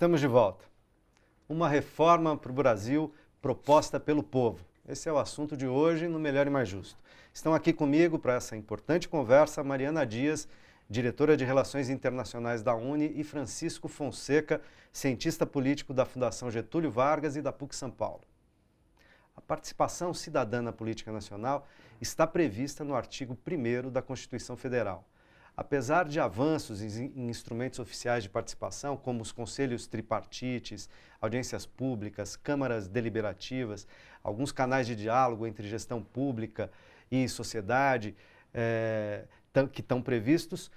Estamos de volta. Uma reforma para o Brasil proposta pelo povo. Esse é o assunto de hoje no Melhor e Mais Justo. Estão aqui comigo para essa importante conversa Mariana Dias, diretora de Relações Internacionais da UNE, e Francisco Fonseca, cientista político da Fundação Getúlio Vargas e da PUC São Paulo. A participação cidadã na política nacional está prevista no artigo 1º da Constituição Federal. Apesar de avanços em instrumentos oficiais de participação, como os conselhos tripartites, audiências públicas, câmaras deliberativas, alguns canais de diálogo entre gestão pública e sociedade que estão previstos,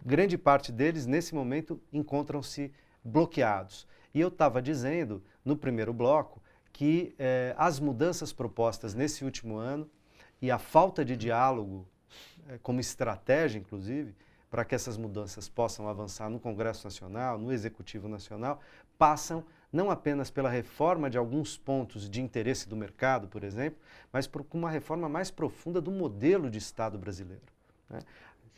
grande parte deles, nesse momento, encontram-se bloqueados. E eu estava dizendo, no primeiro bloco, que as mudanças propostas nesse último ano e a falta de diálogo como estratégia, inclusive, para que essas mudanças possam avançar no Congresso Nacional, no Executivo Nacional, passam não apenas pela reforma de alguns pontos de interesse do mercado, por exemplo, mas por uma reforma mais profunda do modelo de Estado brasileiro, né?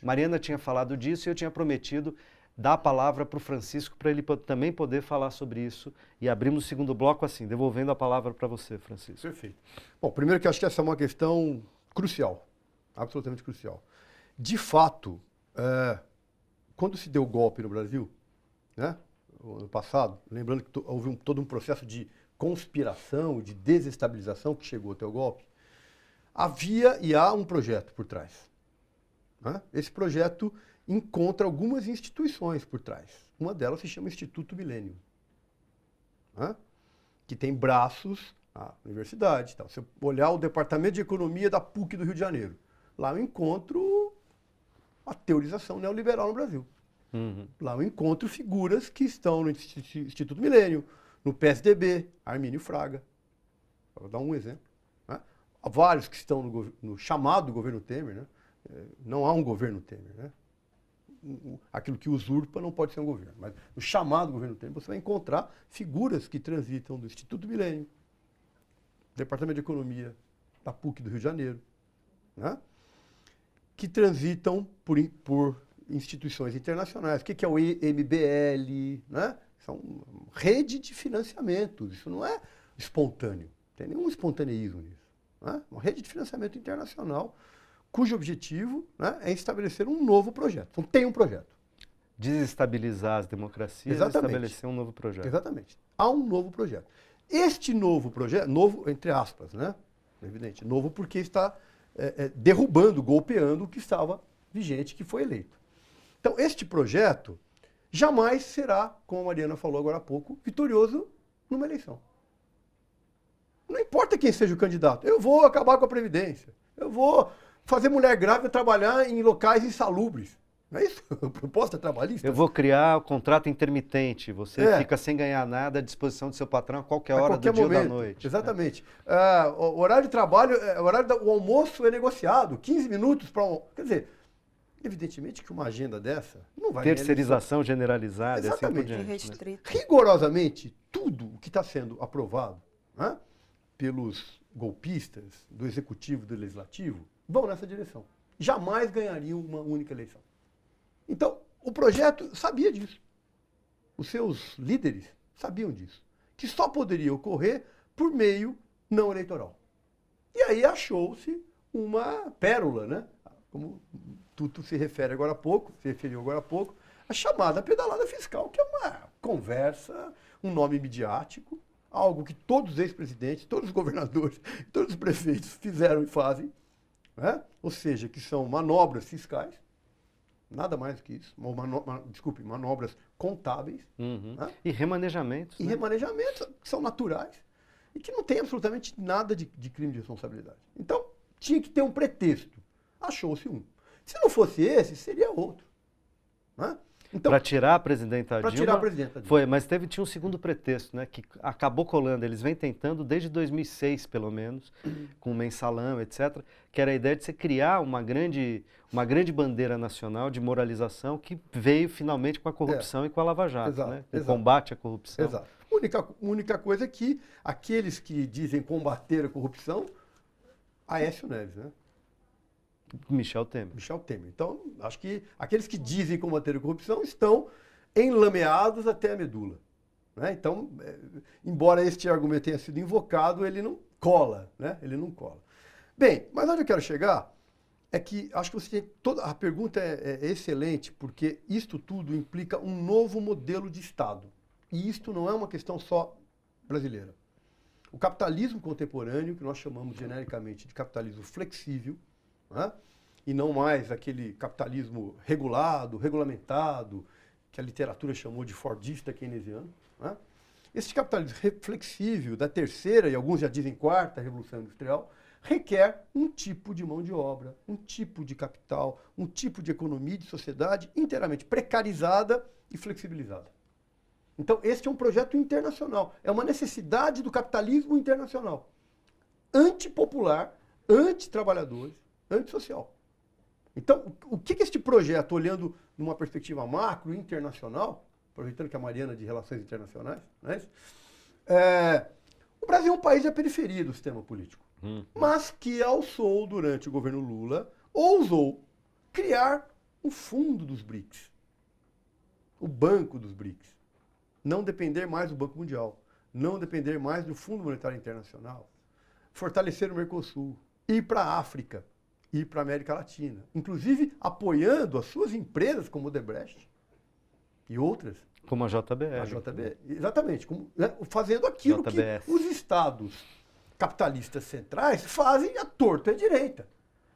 Mariana tinha falado disso e eu tinha prometido dar a palavra para o Francisco para ele também poder falar sobre isso. E abrimos o segundo bloco assim, devolvendo a palavra para você, Francisco. Perfeito. Bom, primeiro que eu acho que essa é uma questão crucial. Absolutamente crucial. De fato, quando se deu o golpe no Brasil, né, no passado, lembrando que houve todo um processo de conspiração, de desestabilização que chegou até o golpe, havia e há um projeto por trás, né? Esse projeto encontra algumas instituições por trás. Uma delas se chama Instituto Millennium, né, que tem braços na universidade. Tá? Se você olhar o Departamento de Economia da PUC do Rio de Janeiro, lá eu encontro a teorização neoliberal no Brasil. Uhum. Lá eu encontro figuras que estão no Instituto Millennium, no PSDB, Armínio Fraga. Vou dar um exemplo, né? Há vários que estão no chamado governo Temer, né? Não há um governo Temer, né? Aquilo que usurpa não pode ser um governo. Mas no chamado governo Temer você vai encontrar figuras que transitam do Instituto Millennium, Departamento de Economia da PUC do Rio de Janeiro, né, que transitam por instituições internacionais. O que é o MBL? Né? São rede de financiamentos. Isso não é espontâneo. Não tem nenhum espontaneísmo nisso. Né? Uma rede de financiamento internacional cujo objetivo, né, é estabelecer um novo projeto. Então tem um projeto. Desestabilizar as democracias. Exatamente. E estabelecer um novo projeto. Exatamente. Há um novo projeto. Este novo projeto, novo entre aspas, né? Evidente, novo porque está derrubando, golpeando o que estava vigente, que foi eleito. Então, este projeto jamais será, como a Mariana falou agora há pouco, vitorioso numa eleição. Não importa quem seja o candidato. Eu vou acabar com a Previdência. Eu vou fazer mulher grávida trabalhar em locais insalubres. Não é isso? Proposta trabalhista? Eu vou criar o contrato intermitente. Você fica sem ganhar nada à disposição do seu patrão a qualquer hora do dia ou da noite. Exatamente. Né? O horário de trabalho, o almoço é negociado, 15 minutos para um... Quer dizer, evidentemente que uma agenda dessa não vai... Terceirização generalizada. Exatamente. Assim por diante, restrito. Né? Rigorosamente, tudo o que está sendo aprovado, né, pelos golpistas do Executivo e do Legislativo vão nessa direção. Jamais ganhariam uma única eleição. Então, o projeto sabia disso. Os seus líderes sabiam disso. Que só poderia ocorrer por meio não eleitoral. E aí achou-se uma pérola, né? Como Tuto se referiu agora há pouco, a chamada pedalada fiscal, que é uma conversa, um nome midiático, algo que todos os ex-presidentes, todos os governadores, todos os prefeitos fizeram e fazem, né? Ou seja, que são manobras fiscais. Nada mais do que isso. Manobras contábeis. Uhum. Né? E remanejamentos. E remanejamentos que são naturais e que não tem absolutamente nada de crime de responsabilidade. Então, tinha que ter um pretexto. Achou-se um. Se não fosse esse, seria outro. Né? Então, para tirar a presidenta Dilma. Para tirar a presidenta Dilma. Foi, mas tinha um segundo pretexto, né, que acabou colando. Eles vêm tentando desde 2006, pelo menos, com o mensalão, etc., que era a ideia de você criar uma grande bandeira nacional de moralização que veio finalmente com a corrupção e com a Lava Jato, exato, né? O exato. combate à corrupção. Exato. A única coisa é que aqueles que dizem combater a corrupção, Aécio Neves, né? Michel Temer. Então, acho que aqueles que dizem combater a corrupção estão enlameados até a medula. Né? Então, embora este argumento tenha sido invocado, ele não cola. Né? Ele não cola. Bem, mas onde eu quero chegar é que acho que você tem a pergunta é excelente, porque isto tudo implica um novo modelo de Estado. E isto não é uma questão só brasileira. O capitalismo contemporâneo, que nós chamamos genericamente de capitalismo flexível, né? E não mais aquele capitalismo regulado, regulamentado, que a literatura chamou de fordista keynesiano. Né? Esse capitalismo flexível da terceira, e alguns já dizem quarta revolução industrial, requer um tipo de mão de obra, um tipo de capital, um tipo de economia e de sociedade inteiramente precarizada e flexibilizada. Então, este é um projeto internacional, é uma necessidade do capitalismo internacional, antipopular, antitrabalhadores, antissocial. Então, o que este projeto, olhando numa perspectiva macro, internacional, aproveitando que a Mariana é de Relações Internacionais, não é isso? O Brasil é um país da periferia do sistema político, mas que alçou, durante o governo Lula, ousou criar o fundo dos BRICS, o banco dos BRICS. Não depender mais do Banco Mundial, não depender mais do Fundo Monetário Internacional, fortalecer o Mercosul, ir para a África, ir para a América Latina, inclusive apoiando as suas empresas como o Odebrecht e outras. Como a JBS. A JBS, exatamente, fazendo aquilo JBS. que os estados capitalistas centrais fazem à torta e à direita.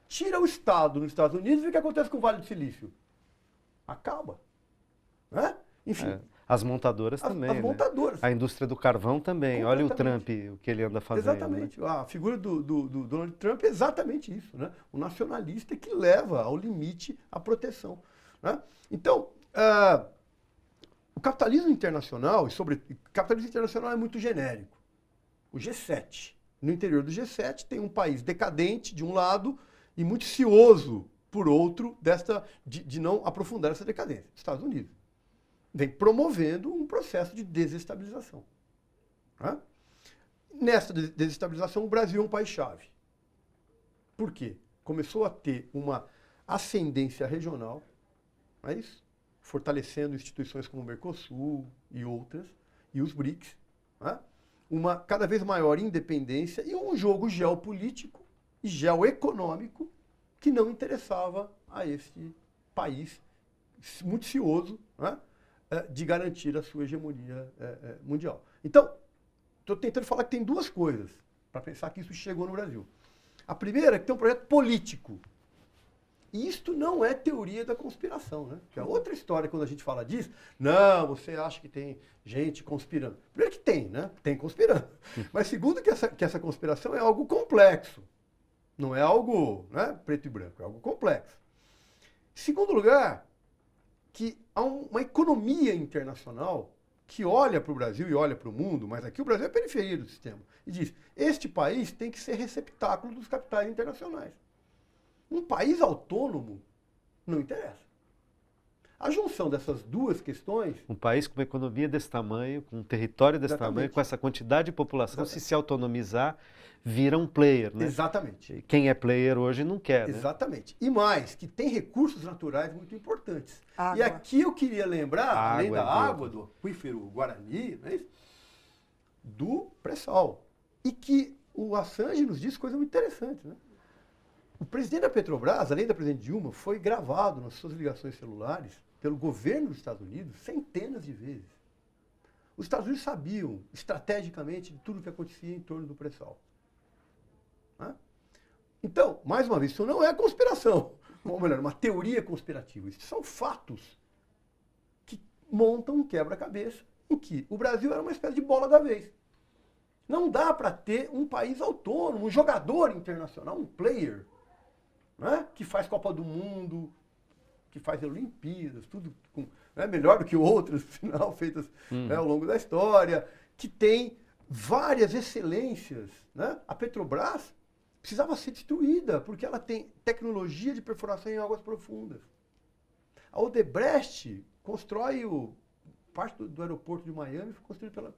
Tira o Estado nos Estados Unidos e o que acontece com o Vale do Silício? Acaba. Né? Enfim. As montadoras também. As montadoras. A indústria do carvão também. Olha o Trump, o que ele anda fazendo. Exatamente. Né? A figura do Donald Trump é exatamente isso. Né? O nacionalista que leva ao limite a proteção. Né? Então, o capitalismo internacional, o capitalismo internacional é muito genérico. O G7. No interior do G7 tem um país decadente de um lado e muito cioso por outro de não aprofundar essa decadência. Estados Unidos. Vem promovendo um processo de desestabilização. Né? Nessa desestabilização, o Brasil é um país-chave. Por quê? Começou a ter uma ascendência regional, não é isso? Fortalecendo instituições como o Mercosul e outras, e os BRICS, né? Uma cada vez maior independência e um jogo geopolítico e geoeconômico que não interessava a este país muito cioso, né? De garantir a sua hegemonia mundial. Então, estou tentando falar que tem duas coisas para pensar que isso chegou no Brasil. A primeira é que tem um projeto político. E isto não é teoria da conspiração, né? Que é outra história quando a gente fala disso. Não, você acha que tem gente conspirando. Primeiro que tem, né? Tem conspirando. Mas segundo que essa conspiração é algo complexo. Não é algo, né, preto e branco, é algo complexo. Segundo lugar, que há uma economia internacional que olha para o Brasil e olha para o mundo, mas aqui o Brasil é a periferia do sistema, e diz, este país tem que ser receptáculo dos capitais internacionais. Um país autônomo não interessa. A junção dessas duas questões... Um país com uma economia desse tamanho, com um território desse tamanho, com essa quantidade de população, se autonomizar, vira um player, né? Exatamente. Quem é player hoje não quer, né? Exatamente. E mais, que tem recursos naturais muito importantes. Água. E aqui eu queria lembrar, além da água, tudo. do aquífero Guarani, não é isso? Do pré-sal. E que o Assange nos diz coisa muito interessante, né? O presidente da Petrobras, além da presidente Dilma, foi gravado nas suas ligações celulares pelo governo dos Estados Unidos centenas de vezes. Os Estados Unidos sabiam estrategicamente de tudo o que acontecia em torno do pré-sal. Né? Então, mais uma vez, isso não é conspiração. Ou melhor, uma teoria conspirativa. Isso são fatos que montam um quebra-cabeça em que o Brasil era uma espécie de bola da vez. Não dá para ter um país autônomo, um jogador internacional, um player, né, que faz Copa do Mundo, que faz Olimpíadas, tudo melhor do que outras, final, feitas ao longo da história, que tem várias excelências. Né? A Petrobras precisava ser destruída, porque ela tem tecnologia de perfuração em águas profundas. A Odebrecht constrói parte do aeroporto de Miami foi construído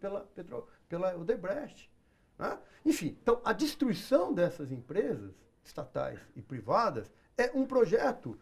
pela Odebrecht. Né? Enfim, então a destruição dessas empresas estatais e privadas é um projeto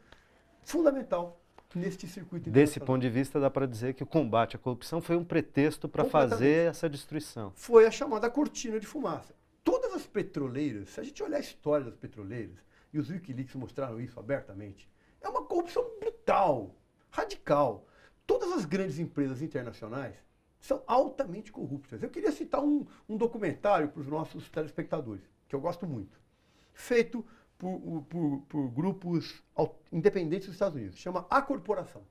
fundamental neste circuito Desse internacional. ponto de vista, dá para dizer que o combate à corrupção foi um pretexto para fazer essa destruição. Foi a chamada cortina de fumaça. Todas as petroleiras, se a gente olhar a história das petroleiras, e os Wikileaks mostraram isso abertamente, é uma corrupção brutal, radical. Todas as grandes empresas internacionais são altamente corruptas. Eu queria citar um documentário para os nossos telespectadores, que eu gosto muito, feito por grupos independentes dos Estados Unidos. Chama A Corporação.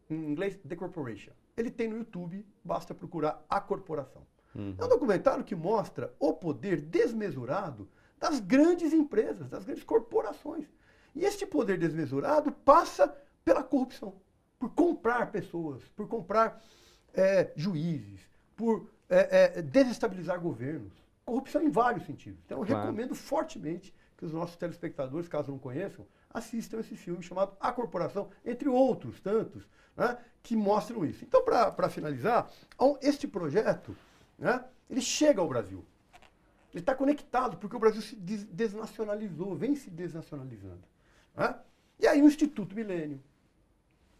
Em inglês, The Corporation. Ele tem no YouTube, basta procurar A Corporação. É um documentário que mostra o poder desmesurado das grandes empresas, das grandes corporações. E este poder desmesurado passa pela corrupção, por comprar pessoas, por comprar juízes, por desestabilizar governos. Corrupção em vários sentidos. Então eu recomendo fortemente que os nossos telespectadores, caso não conheçam, assistam esse filme chamado A Corporação, entre outros tantos, né, que mostram isso. Então, para finalizar, este projeto, né, ele chega ao Brasil. Ele está conectado porque o Brasil se desnacionalizou, vem se desnacionalizando. Né? E aí o Instituto Milênio,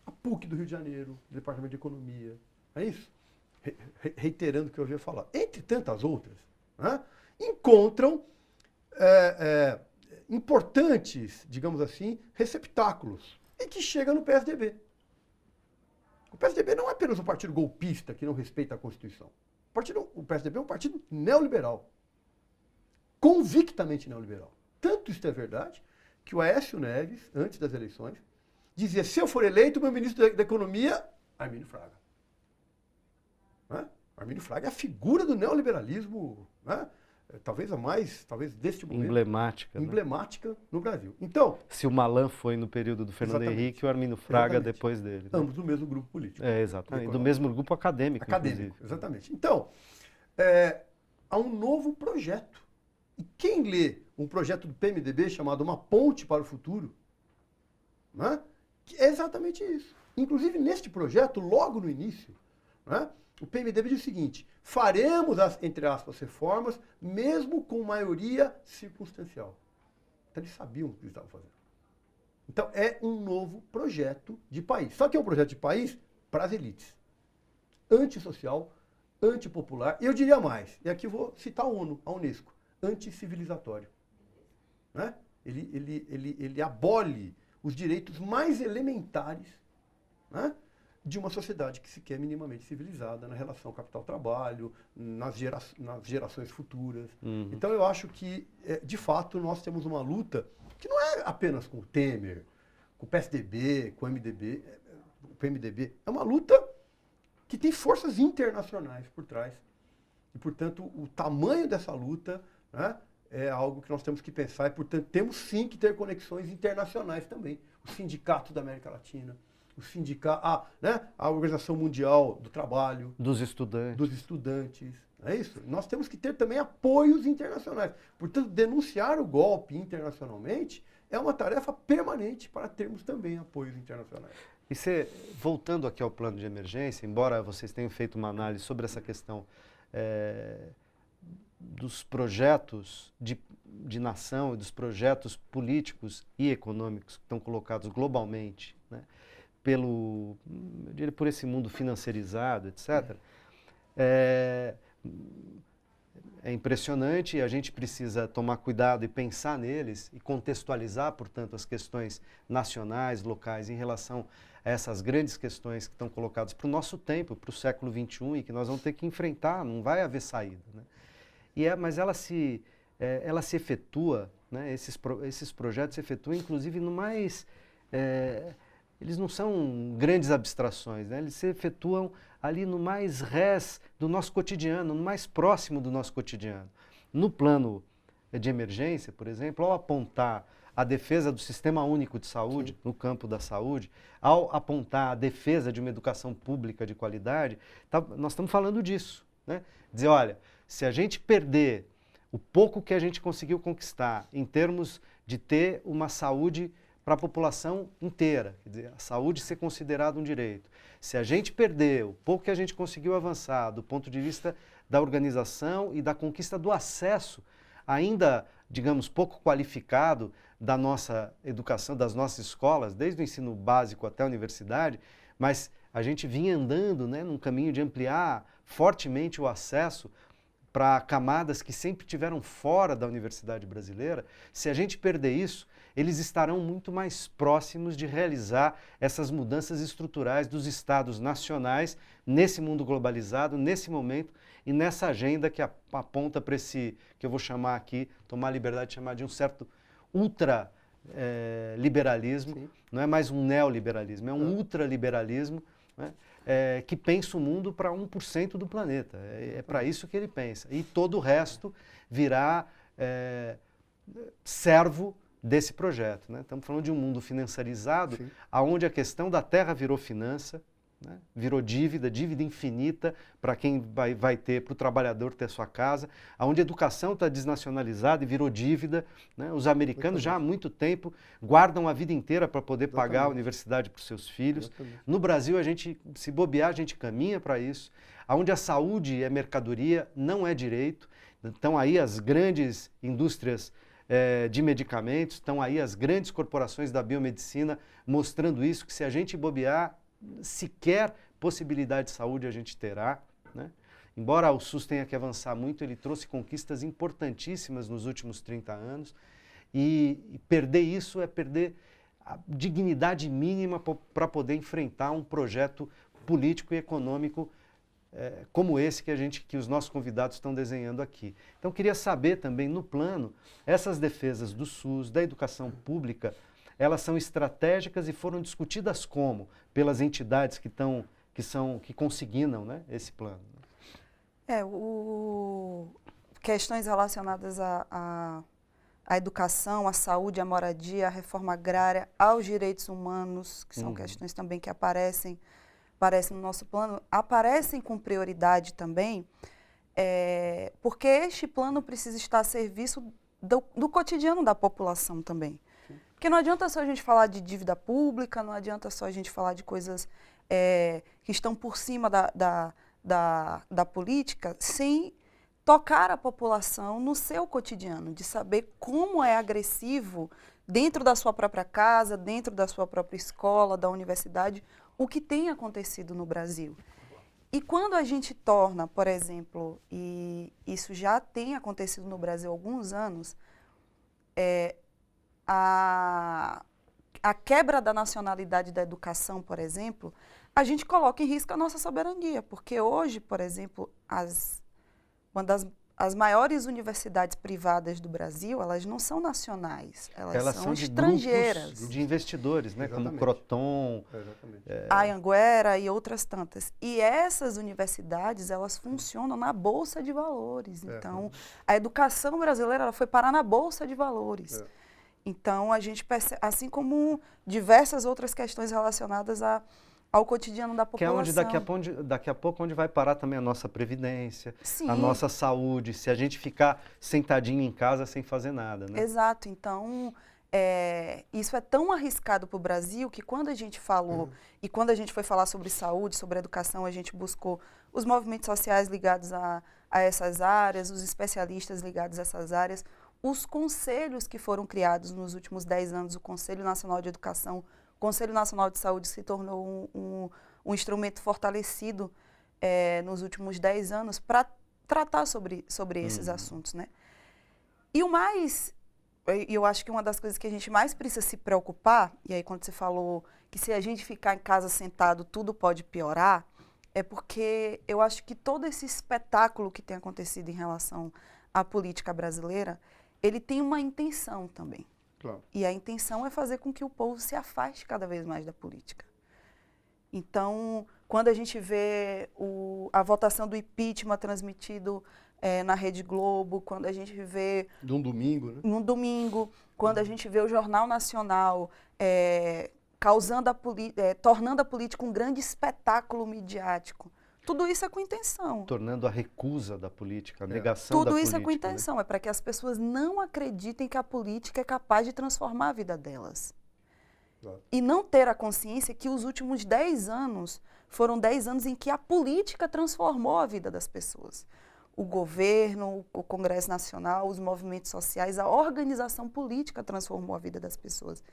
a PUC do Rio de Janeiro, o Departamento de Economia, é isso? Reiterando o que eu havia falar. Entre tantas outras, né, encontram importantes, digamos assim, receptáculos, e que chega no PSDB. O PSDB não é apenas um partido golpista que não respeita a Constituição. O PSDB é um partido neoliberal, convictamente neoliberal. Tanto isso é verdade que o Aécio Neves, antes das eleições, dizia: se eu for eleito, meu ministro da Economia, Armínio Fraga. Né? Armínio Fraga é a figura do neoliberalismo, né? Talvez a mais, talvez deste momento, emblemática no Brasil. Então, se o Malan foi no período do Fernando Henrique, o Armínio Fraga depois dele. Né? Ambos do mesmo grupo político. Exatamente. Do mesmo grupo acadêmico, inclusive. Exatamente. Então, há um novo projeto. E quem lê um projeto do PMDB chamado Uma Ponte para o Futuro, né, é exatamente isso. Inclusive, neste projeto, logo no início, né, o PMDB diz o seguinte: faremos as, entre aspas, reformas, mesmo com maioria circunstancial. Então eles sabiam o que eles estavam fazendo. Então é um novo projeto de país. Só que é um projeto de país para as elites. Antissocial, antipopular, e eu diria mais, e aqui eu vou citar a ONU, a Unesco, anticivilizatório. Né? Ele abole os direitos mais elementares, né, de uma sociedade que se quer minimamente civilizada na relação capital-trabalho, nas gerações futuras. Então eu acho que, de fato, nós temos uma luta que não é apenas com o Temer, com o PSDB, com o MDB, o PMDB. É uma luta que tem forças internacionais por trás. E, portanto, o tamanho dessa luta, né, é algo que nós temos que pensar. E, portanto, temos sim que ter conexões internacionais também. O Sindicato da América Latina, o sindicato, né, a Organização Mundial do Trabalho, dos estudantes. É isso? Nós temos que ter também apoios internacionais. Portanto, denunciar o golpe internacionalmente é uma tarefa permanente para termos também apoios internacionais. E voltando aqui ao plano de emergência, embora vocês tenham feito uma análise sobre essa questão dos projetos de nação e dos projetos políticos e econômicos que estão colocados globalmente, né, eu diria, por esse mundo financeirizado, etc., é impressionante e a gente precisa tomar cuidado e pensar neles e contextualizar, portanto, as questões nacionais, locais, em relação a essas grandes questões que estão colocadas para o nosso tempo, para o século XXI e que nós vamos ter que enfrentar, não vai haver saída. Né? Mas ela se efetua, né, esses projetos se efetuam, inclusive, no mais... eles não são grandes abstrações, né? Eles se efetuam ali no mais res do nosso cotidiano, no mais próximo do nosso cotidiano. No plano de emergência, por exemplo, ao apontar a defesa do Sistema Único de Saúde, no campo da saúde, ao apontar a defesa de uma educação pública de qualidade, nós estamos falando disso. Né? Dizer, olha, se a gente perder o pouco que a gente conseguiu conquistar em termos de ter uma saúde para a população inteira, quer dizer, a saúde ser considerada um direito. Se a gente perder o pouco que a gente conseguiu avançar do ponto de vista da organização e da conquista do acesso, ainda digamos, pouco qualificado da nossa educação, das nossas escolas, desde o ensino básico até a universidade, mas a gente vinha andando, né, num caminho de ampliar fortemente o acesso para camadas que sempre tiveram fora da universidade brasileira. Se a gente perder isso, eles estarão muito mais próximos de realizar essas mudanças estruturais dos estados nacionais nesse mundo globalizado, nesse momento e nessa agenda que aponta para esse, que eu vou chamar aqui, tomar a liberdade de chamar de um certo ultraliberalismo, não é mais um neoliberalismo, é um ultraliberalismo, né? Que pensa o mundo para 1% do planeta. É para isso que ele pensa. E todo o resto virá servo desse projeto, né? Estamos falando de um mundo financiarizado, onde a questão da terra virou finança, né? Virou dívida infinita para quem vai ter, para o trabalhador ter sua casa, onde a educação está desnacionalizada e virou dívida, né? Os americanos já há muito tempo guardam a vida inteira para poder pagar a universidade para os seus filhos. No Brasil, a gente, se bobear, a gente caminha para isso, onde a saúde é mercadoria, não é direito. Então aí as grandes indústrias de medicamentos, estão aí as grandes corporações da biomedicina mostrando isso, que se a gente bobear, sequer possibilidade de saúde a gente terá, né? Embora o SUS tenha que avançar muito, ele trouxe conquistas importantíssimas nos últimos 30 anos e perder isso é perder a dignidade mínima para poder enfrentar um projeto político e econômico como esse que os nossos convidados estão desenhando aqui. Então, queria saber também, no plano, essas defesas do SUS, da educação pública, elas são estratégicas e foram discutidas como? Pelas entidades que consignam, né, esse plano. Questões relacionadas à educação, à saúde, à moradia, à reforma agrária, aos direitos humanos, que são questões também que aparecem no nosso plano, aparecem com prioridade também, porque este plano precisa estar a serviço do cotidiano da população também. Porque não adianta só a gente falar de dívida pública, não adianta só a gente falar de coisas que estão por cima da política, sem tocar a população no seu cotidiano, de saber como é agressivo dentro da sua própria casa, dentro da sua própria escola, da universidade, o que tem acontecido no Brasil. E quando a gente torna, por exemplo, e isso já tem acontecido no Brasil há alguns anos, a quebra da nacionalidade da educação, por exemplo, a gente coloca em risco a nossa soberania, porque hoje, por exemplo, uma das maiores universidades privadas do Brasil, elas não são nacionais, elas são estrangeiras. De grupos de investidores, né? Como Croton, a Anhanguera e outras tantas. E essas universidades, elas funcionam na Bolsa de Valores. Então, a educação brasileira ela foi parar na Bolsa de Valores. Então, a gente percebe, assim como diversas outras questões relacionadas ao cotidiano da população. Que é onde daqui a pouco onde vai parar também a nossa previdência, a nossa saúde, se a gente ficar sentadinho em casa sem fazer nada, né? Exato. Então, isso é tão arriscado para o Brasil que quando a gente falou, e quando a gente foi falar sobre saúde, sobre educação, a gente buscou os movimentos sociais ligados a essas áreas, os especialistas ligados a essas áreas, os conselhos que foram criados nos últimos 10 anos, o Conselho Nacional de Educação, o Conselho Nacional de Saúde se tornou um instrumento fortalecido nos últimos 10 anos para tratar sobre esses assuntos, né? E eu acho que uma das coisas que a gente mais precisa se preocupar, e aí quando você falou que se a gente ficar em casa sentado tudo pode piorar, é porque eu acho que todo esse espetáculo que tem acontecido em relação à política brasileira, ele tem uma intenção também. Claro. E a intenção é fazer com que o povo se afaste cada vez mais da política. Então, quando a gente vê a votação do impeachment transmitido na Rede Globo, quando a gente vê... Num domingo, né? Num domingo, quando a gente vê o Jornal Nacional tornando a política um grande espetáculo midiático. Tudo isso é com intenção. Tornando a recusa da política, a negação da política. Tudo isso é com intenção, né? É para que as pessoas não acreditem que a política é capaz de transformar a vida delas. Claro. E não ter a consciência que os últimos 10 anos foram 10 anos em que a política transformou a vida das pessoas. o governo, o Congresso Nacional, os movimentos sociais, a organização política transformou a vida das pessoas.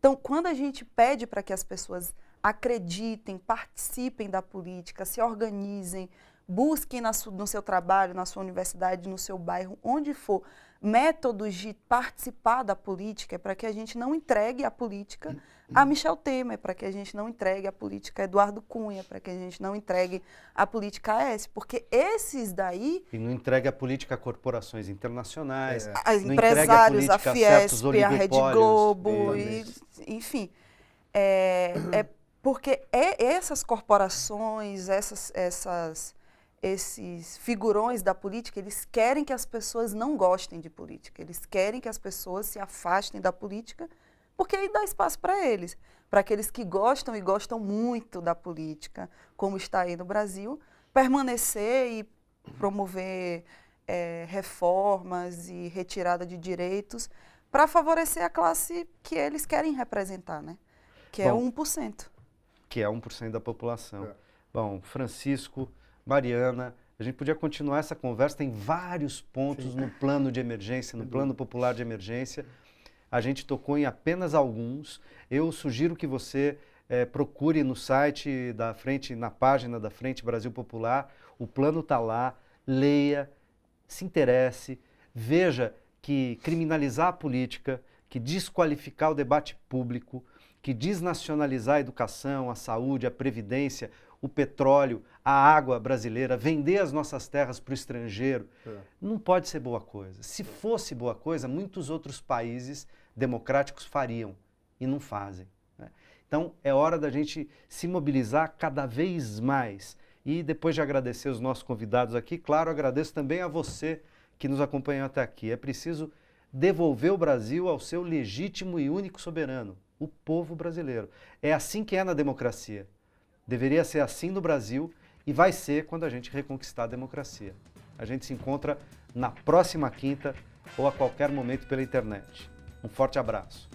Então, quando a gente pede para que as pessoas acreditem, participem da política, se organizem, busquem no seu trabalho, na sua universidade, no seu bairro, onde for, métodos de participar da política, para que a gente não entregue a política a Michel Temer, para que a gente não entregue a política a Eduardo Cunha, para que a gente não entregue a política a Aécio, porque esses daí... E não entregue a política a corporações internacionais, a não empresários, a certos Fiesp, a Rede Globo, enfim. Porque essas corporações, esses figurões da política, eles querem que as pessoas não gostem de política, eles querem que as pessoas se afastem da política, porque aí dá espaço para eles, para aqueles que gostam e gostam muito da política, como está aí no Brasil, permanecer e promover reformas e retirada de direitos para favorecer a classe que eles querem representar, né? Que é o 1%. Que é 1% da população. Bom, Francisco, Mariana, a gente podia continuar essa conversa, tem vários pontos no plano de emergência, no plano popular de emergência. A gente tocou em apenas alguns. Eu sugiro que você procure no site da Frente, na página da Frente Brasil Popular, o plano está lá, leia, se interesse, veja que criminalizar a política, que desqualificar o debate público, que desnacionalizar a educação, a saúde, a previdência, o petróleo, a água brasileira, vender as nossas terras para o estrangeiro, não pode ser boa coisa. Se fosse boa coisa, muitos outros países democráticos fariam e não fazem, né? Então é hora da gente se mobilizar cada vez mais. E depois de agradecer os nossos convidados aqui, claro, agradeço também a você que nos acompanhou até aqui. É preciso devolver o Brasil ao seu legítimo e único soberano, o povo brasileiro. É assim que é na democracia. Deveria ser assim no Brasil e vai ser quando a gente reconquistar a democracia. A gente se encontra na próxima quinta ou a qualquer momento pela internet. Um forte abraço.